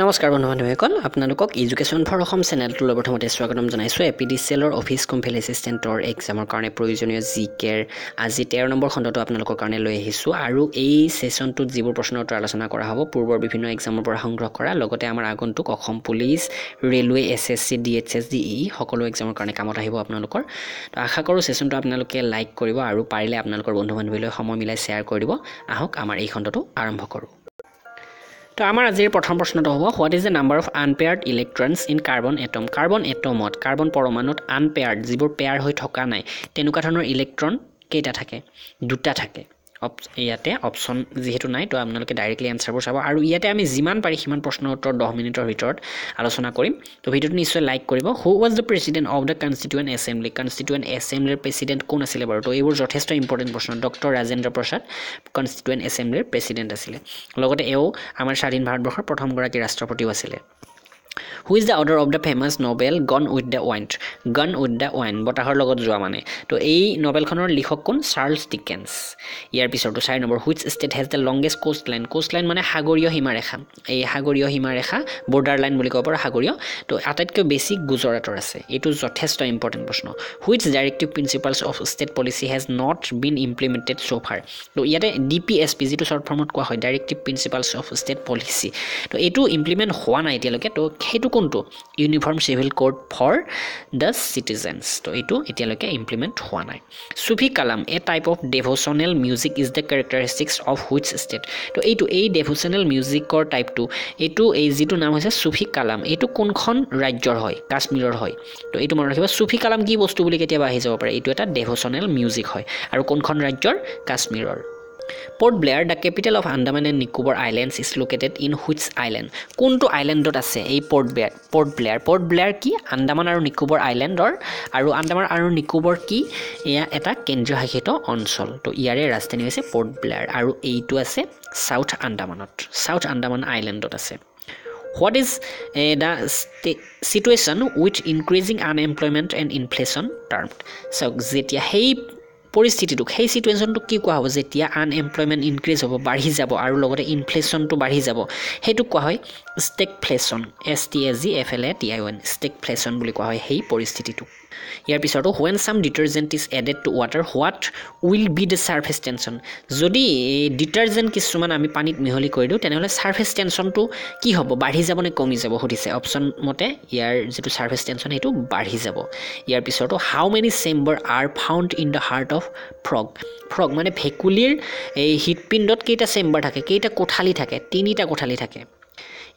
নমস্কাৰ বন্ধু-বান্ধৱীসকল আপোনালোকক education for Assam চেনেলটোলৈ প্ৰথমতে স্বাগতম জনাইছোঁ APDCL অফিচ কম্পেল এছিষ্টেণ্টৰ এক্সামৰ কাৰণে প্ৰয়োজনীয় জিকেৰ আজি 13 নম্বৰ খণ্ডটো আপোনালোকৰ কাৰণে লৈ আহিছোঁ আৰু এই সেশনটোত যিবোৰ প্ৰশ্নৰ উত্তৰ আলোচনা কৰা হ'ব পূৰ্বৰ বিভিন্ন এক্সামৰ পৰা সংগ্ৰহ কৰা লগতে আমাৰ আগন্তুক Assam police railway SSC DHS DEE সকলো এক্সামৰ কাৰণে কামত আহিব আপোনালোকৰ তো আশা কৰোঁ সেশনটো আপোনালোকে লাইক কৰিব আৰু পাৰিলে আপোনালোকৰ বন্ধু-বান্ধৱীলৈ সময় মিলাই শ্বেয়াৰ কৰি দিব আহক আমাৰ এই খণ্ডটো আৰম্ভ কৰোঁ তো আমাৰ আজিৰ প্ৰথম প্ৰশ্নটো হ'ব what is the number of unpaired electrons in carbon atom carbon এটমত কাৰ্বন পৰমাণুত আনপেয়াৰ্ড যিবোৰ পেয়াৰ হৈ থকা নাই তেনেকুৱা ধৰণৰ ইলেক্ট্ৰন কেইটা থাকে দুটা থাকে ইয়াতে অপচন যেহেতু নাই তো আপোনালোকে ডাইৰেক্টলি আনসাৰবোৰ চাব আৰু ইয়াতে আমি যিমান পাৰি সিমান প্ৰশ্নৰ উত্তৰ 10 মিনিটৰ ভিতৰত আলোচনা কৰিম তো ভিডিঅ'টো নিশ্চয় লাইক কৰিব who was the president of the constituent এছেম্বলিৰ প্ৰেসিডেন্ট কোন আছিল বাৰু তো এইবোৰ যথেষ্ট ইম্পৰ্টেন্ট প্ৰশ্ন ডক্টৰ ৰাজেন্দ্ৰ প্ৰসাদ কনস্টিটিউয়েন্ট এছেম্বলিৰ প্ৰেসিডেন্ট আছিল লগতে এও আমাৰ স্বাধীন ভাৰতবৰ্ষৰ প্ৰথম গৰাকী ৰাষ্ট্ৰপতিও আছিল Who is the author of the famous novel Gone with the Wind? Gone with the Wind বতাহৰ লগত যোৱা মানে তো এই নভেলখনৰ লিখক কোন চাৰ্লছ ডিকেন্স ইয়াৰ পিছৰটো 4 number which state has the longest coastline মানে সাগৰীয় সীমাৰেখা এই সাগৰীয় সীমাৰেখা বৰ্ডাৰ লাইন বুলি ক'ব পাৰ সাগৰীয় তো আটাইতকৈ বেছি গুজৰাটৰ আছে এটো যথেষ্ট ইম্পৰ্টেন্ট প্ৰশ্ন which directive principles of state policy has not been implemented so far তো ইয়াতে DPSP যেটো শৰ্ট ফৰ্মত কোৱা হয় directive principles of state policy তো এটো ইমপ্লিমেন্ট হোৱা নাই এতিয়ালৈকে তো হেতু কোনটো uniform civil code for the citizens তো এটো এতিয়ালৈকে ইমপ্লিমেন্ট হোৱা নাই Sufi kalam a type of devotional music is the characteristics of which state তো এইটো এই ডিভোশনাল মিউজিকৰ টাইপটো এটো এই যেটো নাম হৈছে সুফি কালাম এটো কোনখন ৰাজ্যৰ হয় কাশ্মীৰৰ হয় তো এটো মনত ৰাখিবা সুফি কালাম কি বস্তু বুলি কেতিয়াবা আহি যাব পাৰে এটো এটা ডিভোশনাল মিউজিক হয় আৰু কোনখন ৰাজ্যৰ কাশ্মীৰৰ Port Blair, the capital of Andaman and Nicobar Islands, is located in which island? কোনটো আইল্যান্ডত আছে এই Port Blair কি আন্দামান আৰু নিকোবৰ আইল্যান্ডৰ আৰু আন্দামান আৰু নিকোবৰ কি এয়া এটা কেন্দ্ৰীয় শাসিত অঞ্চল তো ইয়াৰে ৰাজধানী হৈছে Port Blair আৰু এইটো আছে সাউথ আন্দামান আইল্যান্ডত আছে What is the situation with increasing unemployment and inflation termed? So যেতিয়া সেই পৰিস্থিতিটোক সেই সিচুৱেশনটো কি কোৱা হ'ব যেতিয়া আনএমপ্লয়মেন্ট ইনক্ৰিজ হ'ব বাঢ়ি যাব আৰু লগতে ইনফ্লেশনটো বাঢ়ি যাব হেতু কোৱা হয় ষ্টেগফ্লেশন STAGFLATION ষ্টেগফ্লেশন বুলি কোৱা হয় সেই পৰিস্থিতিটো ইয়াৰ পিছতো when some detergent is added to water what will be the surface tension যদি ডিটাৰজেন্ট কিছুমান আমি পানীত মিহলি কৰি দিও তেনেহলে সাৰফেস টেনশনটো কি হ'ব বাঢ়ি যাব নে কমি যাব হতিছে অপচন মতে ইয়াৰ যেটো সাৰফেস টেনশন হেতু বাঢ়ি যাব ইয়াৰ পিছতো how many chamber are found in the heart of frog মানে ভেকুলিৰ এই হৃদপিণ্ডত কেইটা চেম্বাৰ থাকে কেইটা কোঠালি থাকে তিনিটা কোঠালি থাকে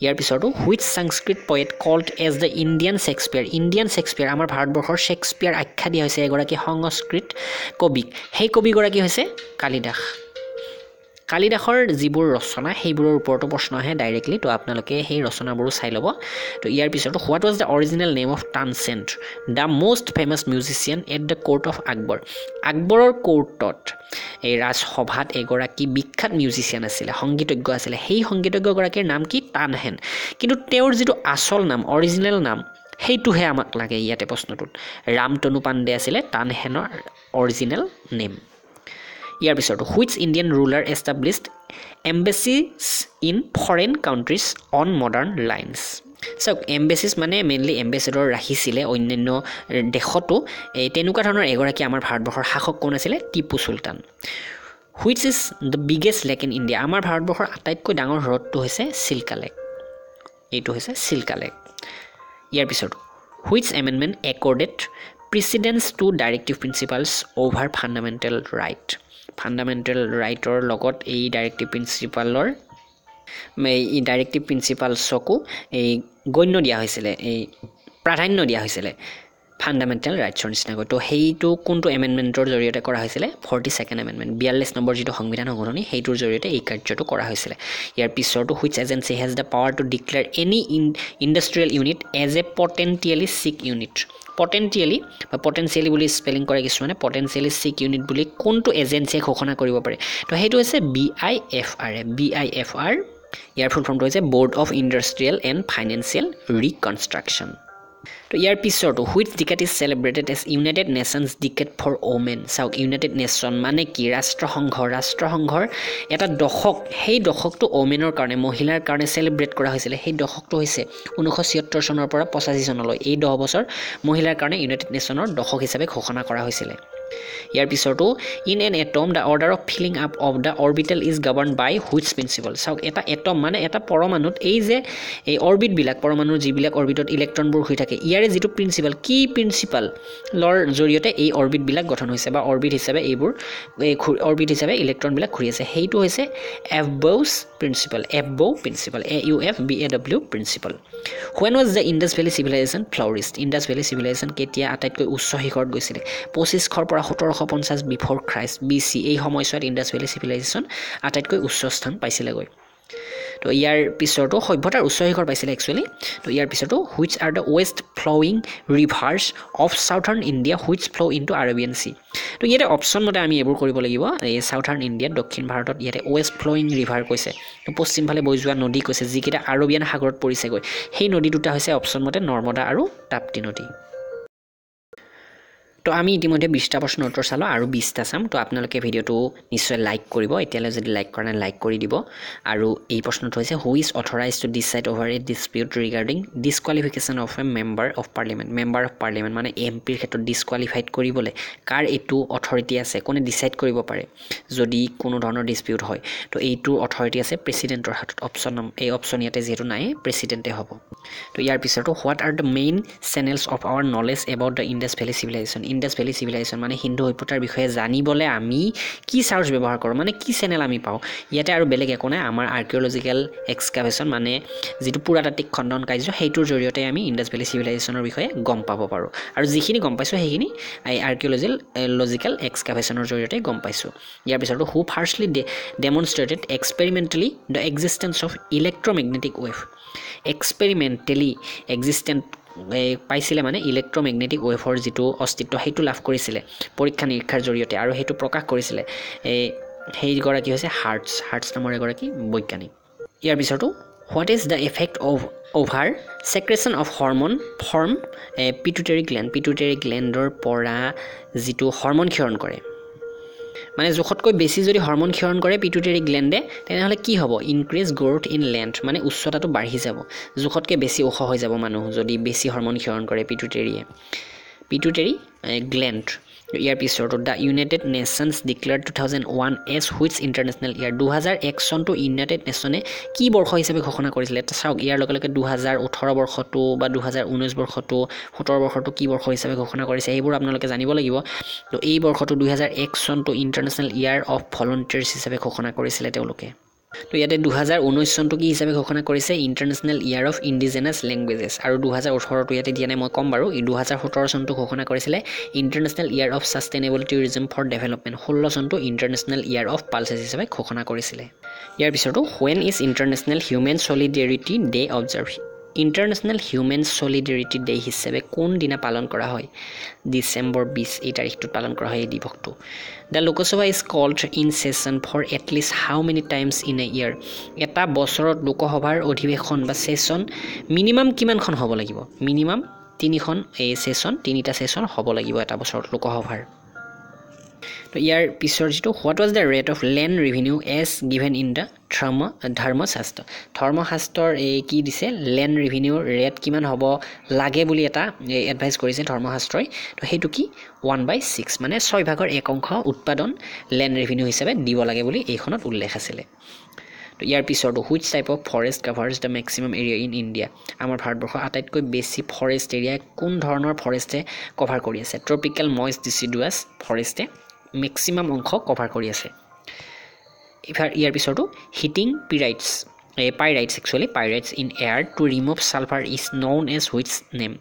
ইয়াৰ পিছতো which Sanskrit poet called as the Indian Shakespeare আমাৰ ভাৰতবৰ্ষৰ শেক্সপিয়াৰ আখ্যা দিয়া হৈছে এগৰাকী সংস্কৃত কবি সেই কবি গৰাকী হৈছে কালিদাসৰ যিবোৰ ৰচনা সেইবোৰৰ ওপৰতো প্ৰশ্ন আহে ডাইৰেক্টলি তো আপোনালোকে সেই ৰচনাবোৰ চাই ল'ব তো ইয়াৰ পিছতো what was the original name of Tansen the most famous musician at the court of Akbar আকবৰৰ কোৰ্টত এই ৰাজসভাত এগৰাকী বিখ্যাত মিউজিচিয়ান আছিল সংগীতজ্ঞ আছিল সেই সংগীতজ্ঞ গৰাকীৰ নাম কি তানহেন কিন্তু তেওঁৰ যেটো আসল নাম অৰিজিনেল নাম হেইটোহে আমাক লাগে ইয়াতে প্ৰশ্নটোত ৰামতনু পাণ্ডে আছিল তানহেনৰ অৰিজিনেল নেম ইয়াৰ পিছতো which Indian ruler established embassies in foreign countries on modern lines So embassies মানে মেইনলি এম্বাসেডৰ ৰাখিছিলে অন্যান্য দেশতো তেনেকুৱা ধৰণৰ এগৰাকী আমাৰ ভাৰতবৰ্ষৰ শাসক কোন আছিল Tipu Sultan Which is the biggest lake in India আমাৰ ভাৰতবৰ্ষৰ আটাইতকৈ ডাঙৰ হ্ৰদটো হৈছে চিল্কা লেক এইটো হৈছে চিল্কা লেক ইয়াৰ পিছত which amendment accorded precedence to directive principles over fundamental right লগত এই ডাইৰেক্টিভ প্ৰিন্সিপালছকো এই গণ্য দিয়া হৈছিল এই প্ৰাধান্য দিয়া হৈছিল ফান্ডামেন্টাল ৰাইটছৰ নিচিনাকৈ তো হেইটো কোনটো এমেন্ডমেন্টৰ জৰিয়তে কৰা হৈছিল 42nd এমেন্ডমেন্ট 42 নম্বৰ যেটো সংবিধান সংশোধনী হেইটোৰ জৰিয়তে এই কাৰ্যটো কৰা হৈছিল ইয়াৰ পিছৰটো which agency has the power to declare any industrial unit as a potentially sick unit potentially বুলি স্পেলিং কৰে কিছুমানে potentially sick unit বুলি কোনটো এজেন্সিয়ে ঘোষণা কৰিব পাৰে তো হেইটো হৈছে BIFR ইয়াৰ ফুল ফৰ্মটো হৈছে Board of Industrial and Financial Reconstruction তো ইয়াৰ পিছৰটো which decade is celebrated as United Nations decade for women চাওক ইউনাইটেড নেশ্যন মানে কি ৰাষ্ট্ৰসংঘৰ এটা দশক সেই দশকটো ওমেনৰ কাৰণে মহিলাৰ কাৰণে চেলিব্ৰেট কৰা হৈছিলে সেই দশকটো হৈছে 1976 চনৰ পৰা 85 চনলৈ এই 10 বছৰ মহিলাৰ কাৰণে ইউনাইটেড নেশ্যনৰ দশক হিচাপে ঘোষণা কৰা হৈছিলে ইয়াৰ পিছৰটো in an atom the order of filling up of the orbital is govern by which principle চাওক এটা এটম মানে এটা পৰমাণুত এই যে এই অৰ্বিটবিলাক পৰমাণুৰ যিবিলাক অৰ্বিটত ইলেক্ট্ৰনবোৰ হৈ থাকে ইয়াৰে যিটো প্ৰিন্সিপল কি প্ৰিন্সিপলৰ জৰিয়তে এই অৰ্বিটবিলাক গঠন হৈছে বা অৰ্বিট হিচাপে এইবোৰ অৰ্বিট হিচাপে ইলেক্ট্ৰনবিলাক ঘূৰি আছে সেইটো হৈছে aufbau principle AUFBAW principle when was the Indus Valley civilization flourished Indus Valley civilization কেতিয়া আটাইতকৈ উচ্চ শিখৰত গৈছিল 2500 পৰা 1750 বিফৰ খ্ৰাইষ্ট BC এই সময়ছোৱাত ইণ্ডাছ ভেলী চিভিলাইজেশ্যন আটাইতকৈ উচ্চ স্থান পাইছিলেগৈ তো ইয়াৰ পিছৰটো সভ্যতাৰ উচ্চ শিখৰ পাইছিলে একচুৱেলি তো ইয়াৰ পিছৰটো which are the west flowing rivers of southern India which flow' into Arabian sea তো ইয়াতে অপশ্যন মতে আমি এইবোৰ কৰিব লাগিব এই চাউথাৰ্ণ ইণ্ডিয়াত দক্ষিণ ভাৰতত ইয়াতে ৱেষ্ট ফ্ল'য়িং ৰিভাৰ কৈছে তো পশ্চিমফালে বৈ যোৱা নদী কৈছে যিকেইটা আৰবিয়ান সাগৰত পৰিছেগৈ সেই নদী দুটা হৈছে অপশ্যন মতে নৰ্মদা আৰু তাপ্তি নদী তো আমি ইতিমধ্যে 20টা প্ৰশ্নৰ উত্তৰ চালো আৰু 20টা চাম তো আপোনালোকে ভিডিঅ'টো নিশ্চয় লাইক কৰিব এতিয়ালৈ যদি লাইক কৰা নাই লাইক কৰি দিব আৰু এই প্ৰশ্নটো হৈছে who is authorise to decide over a dispute regarding disqualification of a member of parliament মানে এমপিৰ ক্ষেত্ৰত ডিসকোৱালিফাইড কৰিবলৈ কাৰ এইটো অথৰিটি আছে কোনে ডিচাইড কৰিব পাৰে যদি কোনো ধৰণৰ ডিসপিউট হয় তো এইটো অথৰিটি আছে প্ৰেসিডেন্টৰ হাতত এই অপশ্যন ইয়াতে যেহেতু নাই প্ৰেসিডেন্টে হ'ব তো ইয়াৰ পিছতো what are the main channels of our knowledge about the Indus valley civilization Indus valley civilization মানে হিন্দু সভ্যতাৰ বিষয়ে জানিবলৈ আমি কি চাৰ্চ ব্যৱহাৰ কৰোঁ মানে কি চেনেল আমি পাওঁ ইয়াতে আৰু বেলেগ একো নাই আমাৰ আৰ্কিঅলজিকেল এক্সকাভেশ্যন মানে যিটো পুৰাতাত্ত্বিক খণ্ডন কাৰ্য সেইটোৰ জৰিয়তে আমি ইণ্ডাছ ভেলী চিভিলাইজেশ্যনৰ বিষয়ে গম পাব পাৰোঁ আৰু যিখিনি গম পাইছোঁ সেইখিনি আৰ্কিঅলজিকেল এক্সকাভেশ্যনৰ জৰিয়তে গম পাইছোঁ ইয়াৰ পিছতো who firstly demonstrated experimentally the existence of electromagnetic wave experimentally existent পাইছিলে মানে ইলেক্ট্ৰমেগনেটিক ৱেভৰ যিটো অস্তিত্ব সেইটো লাভ কৰিছিলে পৰীক্ষা নিৰীক্ষাৰ জৰিয়তে আৰু সেইটো প্ৰকাশ কৰিছিলে সেইগৰাকী হৈছে হাৰ্টছ নামৰ এগৰাকী বৈজ্ঞানিক ইয়াৰ পিছতো what is the effect of over secretion of hormone form pituitary গ্লেণ্ডৰ পৰা যিটো হৰমন ক্ষৰণ কৰে মানে জোখতকৈ বেছি যদি হৰমন ক্ষৰণ কৰে পিটুইটাৰী গ্লেণ্ডে তেনেহ'লে কি হ'ব ইনক্ৰিজ গ্ৰোথ ইন লেন্থ মানে উচ্চতাটো বাঢ়ি যাব জোখতকৈ বেছি ওখ হৈ যাব মানুহ যদি বেছি হৰমন ক্ষৰণ কৰে পিটুইটাৰী গ্লেণ্ড ইয়াৰ পিছতো the United Nations declared 2001 as which international ইয়াৰ 2001 চনটো ইউনাইটেড নেশ্যনে কি বৰ্ষ হিচাপে ঘোষণা কৰিছিলে চাওক ইয়াৰ লগে লগে 2018 বৰ্ষটো বা 2019 বৰ্ষটো 17 বৰ্ষটো কি বৰ্ষ হিচাপে ঘোষণা কৰিছে এইবোৰ আপোনালোকে জানিব লাগিব তো এই বৰ্ষটো 2001 চনটো ইণ্টাৰনেশ্যনেল ইয়াৰ অফ ভলণ্টিয়াৰ্ছ হিচাপে ঘোষণা কৰিছিলে তেওঁলোকে তো ইয়াতে 2019 চনটো কি হিচাপে ঘোষণা কৰিছে international year of indigenous languages আৰু 2018টো ইয়াতে দিয়া নাই মই ক'ম বাৰু 2017 চনটো ঘোষণা কৰিছিলে international year of sustainable tourism for development 16 চনটো ইণ্টাৰনেশ্যনেল ইয়াৰ অফ পালচেছ হিচাপে ঘোষণা কৰিছিলে ইয়াৰ পিছতো when is international human solidarity day observe international human solidarity day হিচাপে কোন দিনা পালন কৰা হয় ডিচেম্বৰ 20 এই তাৰিখটোত পালন কৰা হয় এই দিৱসটো the Lok Sabha is called in session for at least how many times in a year এটা বছৰত লোকসভাৰ অধিৱেশন বা ছেছন মিনিমাম কিমানখন হ'ব লাগিব মিনিমাম 3খন এই ছেছন 3টা ছেছন হ'ব লাগিব এটা বছৰত লোকসভাৰ তো ইয়াৰ পিছৰ যিটো what was the rate of land revenue as given in the ধৰ্মশাস্ত্ৰৰ এই কি দিছে লেণ্ড ৰেভিনিউৰ ৰেট কিমান হ'ব লাগে বুলি এটা এডভাইচ কৰিছে ধৰ্মশাস্ত্ৰই তো সেইটো কি 1/6 মানে 1/6 উৎপাদন লেণ্ড ৰেভিনিউ হিচাপে দিব লাগে বুলি এইখনত উল্লেখ আছিলে তো ইয়াৰ পিছৰটো which type of forest covers the maximum area in India আমাৰ ভাৰতবৰ্ষৰ আটাইতকৈ বেছি ফৰেষ্ট এৰিয়া কোন ধৰণৰ ফৰেষ্টে কভাৰ কৰি আছে ট্ৰপিকেল মইষ্ট ডিচিডুৱাছ ফৰেষ্টে মেক্সিমাম অংশ কভাৰ কৰি আছে ইয়াৰ পিছৰটো heating pyrites in air to remove sulphur is known as which name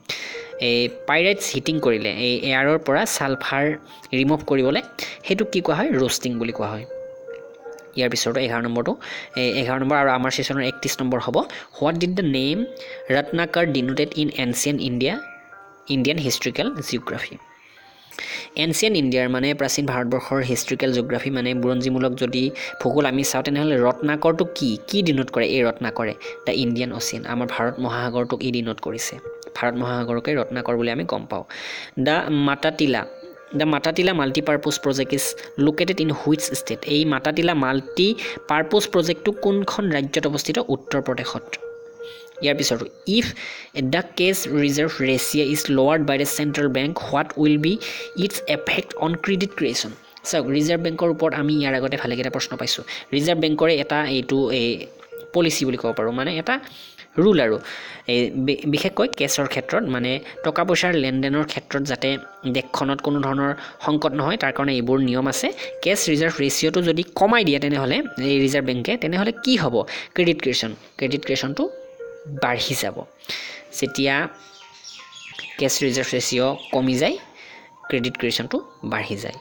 pyrites heating কৰিলে এই এয়াৰৰ পৰা ছালফাৰ ৰিমুভ কৰিবলৈ সেইটো কি কোৱা হয় ৰোষ্টিং বুলি কোৱা হয় ইয়াৰ পিছৰটো 11 নম্বৰ আৰু আমাৰ ছেছনৰ 31 নম্বৰ হ'ব what did the name Ratnakar denoted in ancient Indian historical geography ancient ইণ্ডিয়াৰ মানে প্ৰাচীন ভাৰতবৰ্ষৰ হিষ্ট্ৰিকেল জিঅ'গ্ৰাফি মানে বুৰঞ্জীমূলক যদি ভূগোল আমি চাওঁ তেনেহ'লে ৰত্নাকৰটো কি ডিনোট কৰে এই ৰত্নাকৰে দ্য ইণ্ডিয়ান অচিয়ান আমাৰ ভাৰত মহাসাগৰটোক ই ডিনোট কৰিছে ভাৰত মহাসাগৰকে ৰত্নাকৰ বুলি আমি গম পাওঁ the Matatila multipurpose project is located in which state এই মাতাটিলা মাল্টিপাৰ্পজ প্ৰজেক্টটো কোনখন ৰাজ্যত অৱস্থিত উত্তৰ প্ৰদেশত ইয়াৰ পিছত if the cash reserve ratio is lowered by the central bank what will be its effect on credit creation চাওক ৰিজাৰ্ভ বেংকৰ ওপৰত আমি ইয়াৰ আগতে ভালেকেইটা প্ৰশ্ন পাইছোঁ ৰিজাৰ্ভ বেংকৰে এটা এইটো পলিচি বুলি ক'ব পাৰোঁ মানে এটা ৰুল আৰু বিশেষকৈ কেছৰ ক্ষেত্ৰত মানে টকা পইচাৰ লেনদেনৰ ক্ষেত্ৰত যাতে দেশখনত কোনো ধৰণৰ সংকট নহয় তাৰ কাৰণে এইবোৰ নিয়ম আছে কেছ ৰিজাৰ্ভ ৰেচিঅ'টো যদি কমাই দিয়ে তেনেহ'লে এই ৰিজাৰ্ভ বেংকে তেনেহ'লে কি হ'ব ক্ৰেডিট ক্ৰিয়েশ্যনটো বাঢ়ি যাব যেতিয়া কেছ ৰিজাৰ্ভ ৰেচিঅ' কমি যায় ক্ৰেডিট ক্ৰিয়েশ্যনটো বাঢ়ি যায়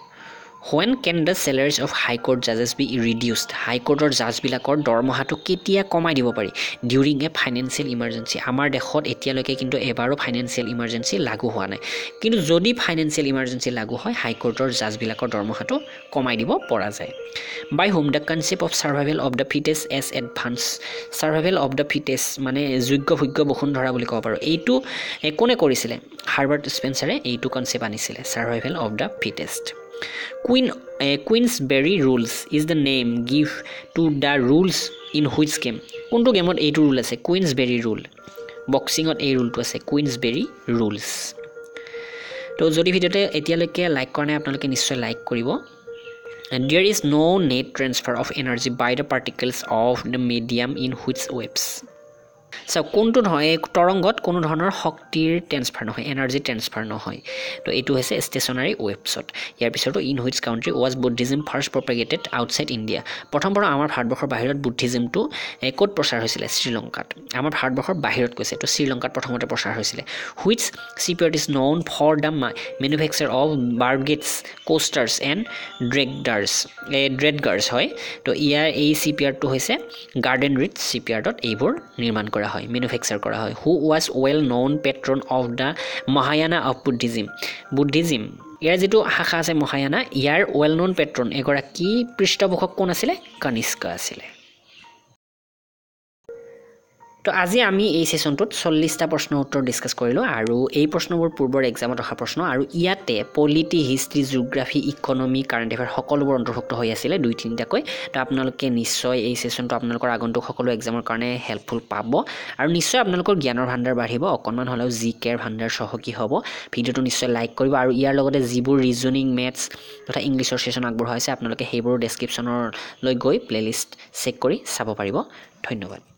When can the salaries of high court judges be reduced? High courtৰ জাজবিলাকৰ দৰমহাটো কেতিয়া কমাই দিব পাৰি ডিউৰিং এ ফাইনেন্সিয়েল ইমাৰ্জেঞ্চি আমাৰ দেশত এতিয়ালৈকে কিন্তু এবাৰো ফাইনেন্সিয়েল ইমাৰ্জেঞ্চি লাগু হোৱা নাই কিন্তু যদি ফাইনেন্সিয়েল ইমাৰ্জেঞ্চি লাগু হয় হাই কোৰ্টৰ জাজবিলাকৰ দৰমহাটো কমাই দিব পৰা যায় by whom the concept of survival of the fittest as advance survival of the fittest মানে যোগ্য বসুন্ধৰা বুলি ক'ব পাৰোঁ এইটো কোনে কৰিছিলে হাৰ্বাৰ্ট স্পেন্সাৰে এইটো কনচেপ্ট আনিছিলে survival of the fittest Queensberry rules is the name give to the rules in which game কোনটো গেমত এইটো ৰুল আছে কুইন্সবেৰী ৰুল বক্সিঙত এই ৰুলটো আছে কুইন্সবেৰী ৰুলছ তো যদি ভিডিঅ'তে এতিয়ালৈকে লাইক কৰা নাই আপোনালোকে নিশ্চয় লাইক কৰিব and there is no net transfer of energy by the particles of the medium in which waves So কোনটো নহয় তৰংগত কোনো ধৰণৰ শক্তিৰ ট্ৰান্সফাৰ নহয় এনাৰ্জি ট্ৰান্সফাৰ নহয় তো এইটো হৈছে ষ্টেচনাৰী ৱেভছত ইয়াৰ পিছতো in which country was Buddhism first propagated outside India প্ৰথম আমাৰ ভাৰতবৰ্ষৰ বাহিৰত বুদ্ধিজমটো ক'ত প্ৰচাৰ হৈছিলে শ্ৰীলংকাত আমাৰ ভাৰতবৰ্ষৰ বাহিৰত কৈছে তো শ্ৰীলংকাত প্ৰথমতে প্ৰচাৰ হৈছিলে which shipyard is known for the manufacture of barges coasters and dredgers হয় তো ইয়াৰ এই চিপিয়াৰ্ডটো হৈছে গাৰ্ডেন ৰিচ চিপিয়াৰ্ডত এইবোৰ নিৰ্মাণ কৰা হয় মেনুফেকচাৰ কৰা হয় who was well known patron of the Mahayana of Buddhism ইয়াৰ যিটো শাখা আছে মহায়ানা ইয়াৰ ৱেল ন'ন পেট্ৰন এগৰাকী পৃষ্ঠপোষক কোন আছিলে কনিষ্কা আছিলে তো আজি আমি এই সেশনটোত 40টা প্ৰশ্ন উত্তৰ ডিসকাস কৰিলো আৰু এই প্ৰশ্নবোৰ পূৰ্বৰ এক্সামত অহা প্ৰশ্ন আৰু ইয়াতে polity history geography economy current affair সকলোবোৰ অন্তৰ্ভুক্ত হৈ আছিল দুই তিনিটাকৈ তো আপোনালোকে নিশ্চয় এই সেশনটো আপোনালোকৰ আগন্তুক সকলো এক্সামৰ কাৰণে হেল্পফুল পাব আৰু নিশ্চয় আপোনালোকৰ জ্ঞানৰ ভাণ্ডাৰ বাঢ়িব অকনমান হলেও জিকেৰ ভাণ্ডাৰ সহকি হ'ব ভিডিওটো নিশ্চয় লাইক কৰিব আৰু ইয়াৰ লগতে যিবোৰ ৰিজনিং মেথছ তথা ইংলিছৰ সেশন আগবঢ়াইছে আপোনালোকে সেইবোৰ ডেসক্ৰিপচনৰ লৈ গৈ প্লেলিষ্ট চেক কৰি চাব পাৰিব ধন্যবাদ